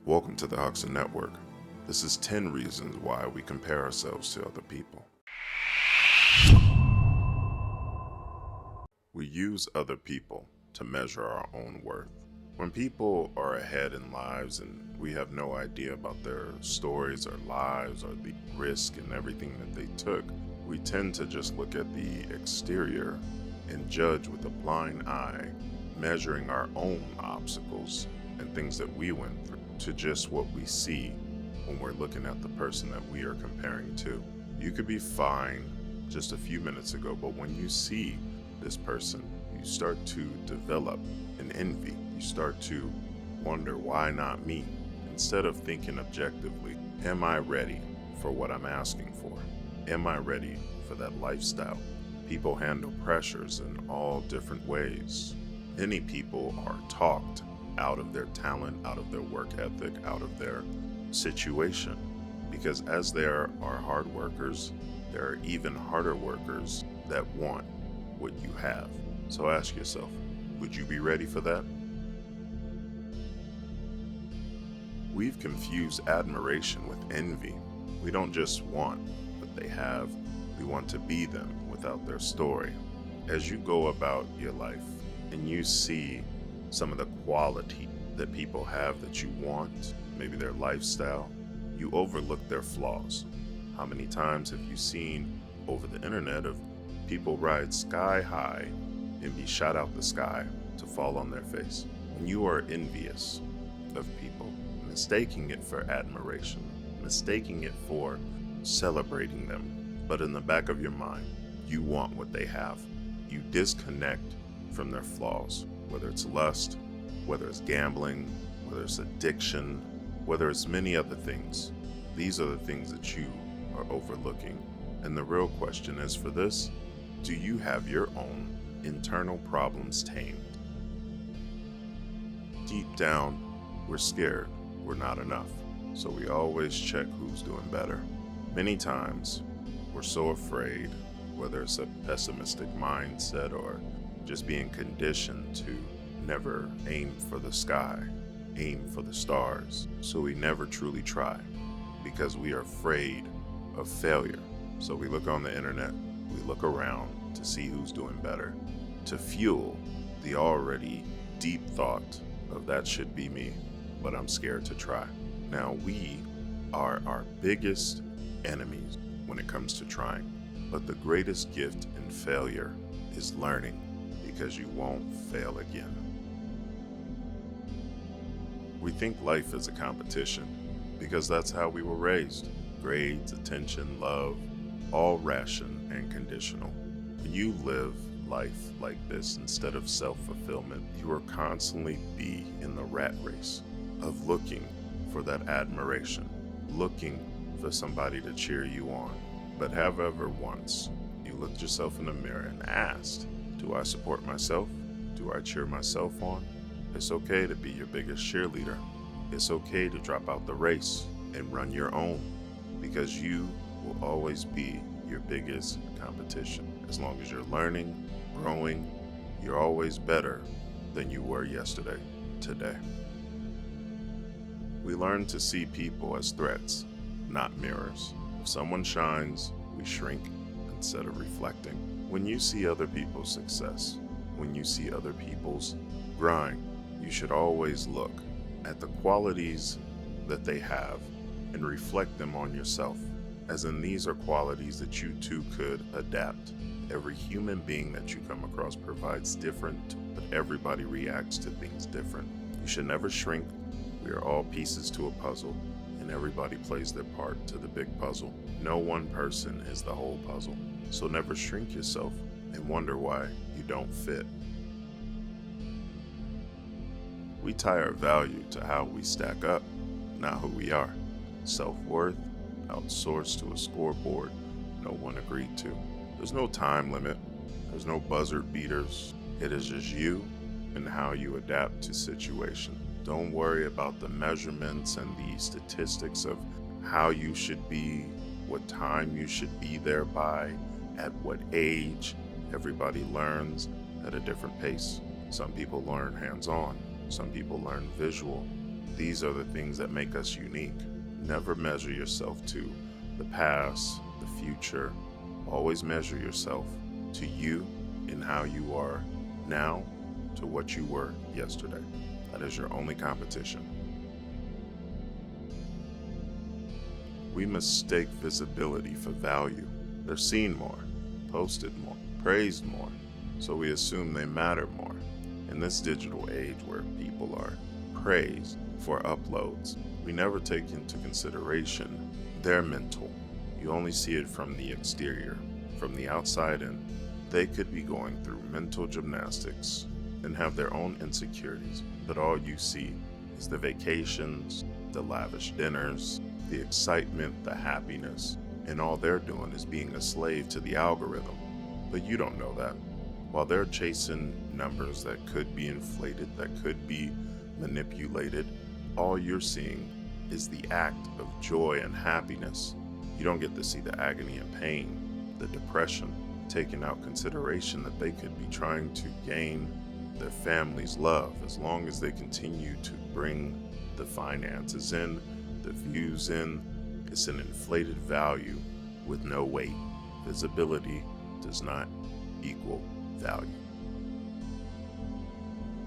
Welcome to the Huxon Network. This is 10 reasons why we compare ourselves to other people. We use other people to measure our own worth. When people are ahead in lives and we have no idea about their stories or lives or the risk and everything that they took, we tend to just look at the exterior and judge with a blind eye, measuring our own obstacles and things that we went through to just what we see when we're looking at the person that we are comparing to. You could be fine just a few minutes ago, but when you see this person, you start to develop an envy. You start to wonder, why not me? Instead of thinking objectively, am I ready for what I'm asking for? Am I ready for that lifestyle? People handle pressures in all different ways. Many people are talked out of their talent, out of their work ethic, out of their situation. Because as there are hard workers, there are even harder workers that want what you have. So ask yourself, would you be ready for that? We've confused admiration with envy. We don't just want what they have, we want to be them without their story. As you go about your life and you see some of the quality that people have that you want, maybe their lifestyle, you overlook their flaws. How many times have you seen over the internet of people ride sky high and be shot out the sky to fall on their face? When you are envious of people, mistaking it for admiration, mistaking it for celebrating them, but in the back of your mind, you want what they have. You disconnect from their flaws, whether it's lust, whether it's gambling, whether it's addiction, whether it's many other things. These are the things that you are overlooking. And the real question is, for this, do you have your own internal problems tamed? Deep down, we're scared we're not enough. So we always check who's doing better. Many times, we're so afraid, whether it's a pessimistic mindset or just being conditioned to never aim for the sky, aim for the stars. So we never truly try because we are afraid of failure. So we look on the internet, we look around to see who's doing better, to fuel the already deep thought of that should be me, but I'm scared to try. Now we are our biggest enemies when it comes to trying, but the greatest gift in failure is learning, because you won't fail again. We think life is a competition because that's how we were raised. Grades, attention, love, all ration and conditional. When you live life like this instead of self-fulfillment, you will constantly be in the rat race of looking for that admiration, looking for somebody to cheer you on. But have ever once you looked yourself in the mirror and asked, do I support myself? Do I cheer myself on? It's okay to be your biggest cheerleader. It's okay to drop out the race and run your own, because you will always be your biggest competition. As long as you're learning, growing, you're always better than you were yesterday, today. We learn to see people as threats, not mirrors. If someone shines, we shrink instead of reflecting. When you see other people's success, when you see other people's grind, you should always look at the qualities that they have and reflect them on yourself, as in these are qualities that you too could adapt. Every human being that you come across provides different, but everybody reacts to things different. You should never shrink. We are all pieces to a puzzle, and everybody plays their part to the big puzzle. No one person is the whole puzzle. So never shrink yourself and wonder why you don't fit. We tie our value to how we stack up, not who we are. Self-worth outsourced to a scoreboard no one agreed to. There's no time limit. There's no buzzer beaters. It is just you and how you adapt to situation. Don't worry about the measurements and the statistics of how you should be, what time you should be there by, at what age. Everybody learns at a different pace. Some people learn hands-on. Some people learn visual. These are the things that make us unique. Never measure yourself to the past, the future. Always measure yourself to you and how you are now to what you were yesterday. That is your only competition. We mistake visibility for value. They're seen more, posted more, praised more, so we assume they matter more. In this digital age where people are praised for uploads, we never take into consideration their mental. You only see it from the exterior. From the outside in, they could be going through mental gymnastics and have their own insecurities, but all you see is the vacations, the lavish dinners, the excitement, the happiness, and all they're doing is being a slave to the algorithm. But you don't know that. While they're chasing numbers that could be inflated, that could be manipulated, all you're seeing is the act of joy and happiness. You don't get to see the agony and pain, the depression, taking out consideration that they could be trying to gain their family's love as long as they continue to bring the finances in, the views in. It's an inflated value with no weight. Visibility does not equal value.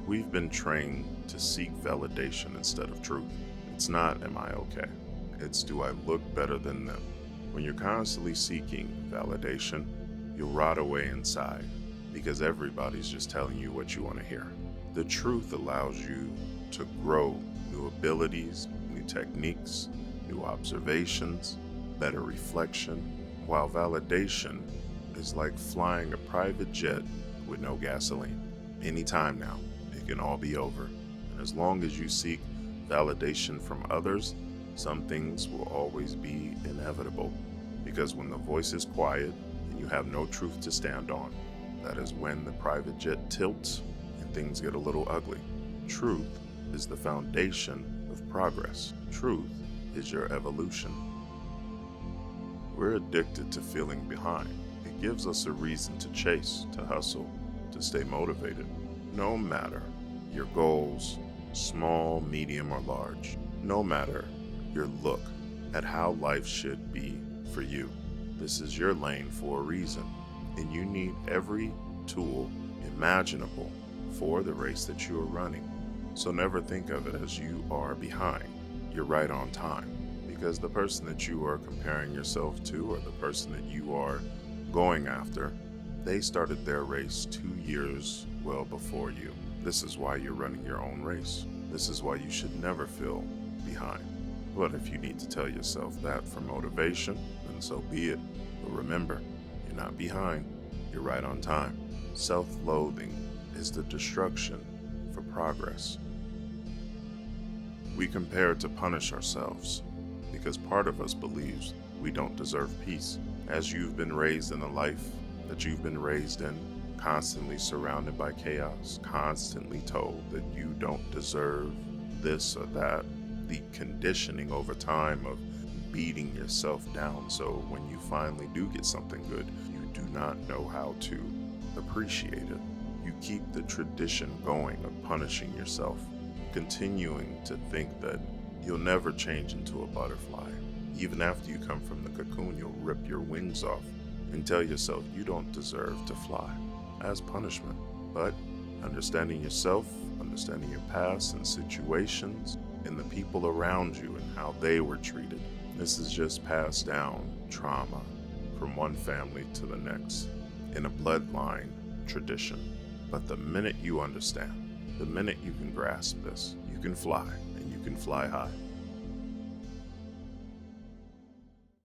We've been trained to seek validation instead of truth. It's not, am I okay? It's, do I look better than them? When you're constantly seeking validation, you'll rot away inside because everybody's just telling you what you want to hear. The truth allows you to grow new abilities, new techniques, new observations, better reflection, while validation is like flying a private jet with no gasoline. Anytime now, it can all be over. And as long as you seek validation from others, some things will always be inevitable. Because when the voice is quiet and you have no truth to stand on, that is when the private jet tilts and things get a little ugly. Truth is the foundation of progress. Truth is your evolution. We're addicted to feeling behind. It gives us a reason to chase, to hustle, to stay motivated. No matter your goals, small, medium, or large, no matter your look at how life should be for you. This is your lane for a reason, and you need every tool imaginable for the race that you are running. So never think of it as you are behind. You're right on time, because the person that you are comparing yourself to, or the person that you are going after, they started their race 2 years well before you. This is why you're running your own race. This is why you should never feel behind. But if you need to tell yourself that for motivation, then so be it. But remember, you're not behind, you're right on time. Self-loathing is the destruction for progress. We compare to punish ourselves because part of us believes we don't deserve peace. As you've been raised in a life that you've been raised in, constantly surrounded by chaos, constantly told that you don't deserve this or that, the conditioning over time of beating yourself down, so when you finally do get something good, you do not know how to appreciate it. You keep the tradition going of punishing yourself, continuing to think that you'll never change into a butterfly. Even after you come from the cocoon, you'll rip your wings off and tell yourself you don't deserve to fly as punishment. But understanding yourself, understanding your past and situations, and the people around you and how they were treated. This is just passed down trauma from one family to the next in a bloodline tradition. But the minute you understand, the minute you can grasp this, you can fly, and you can fly high.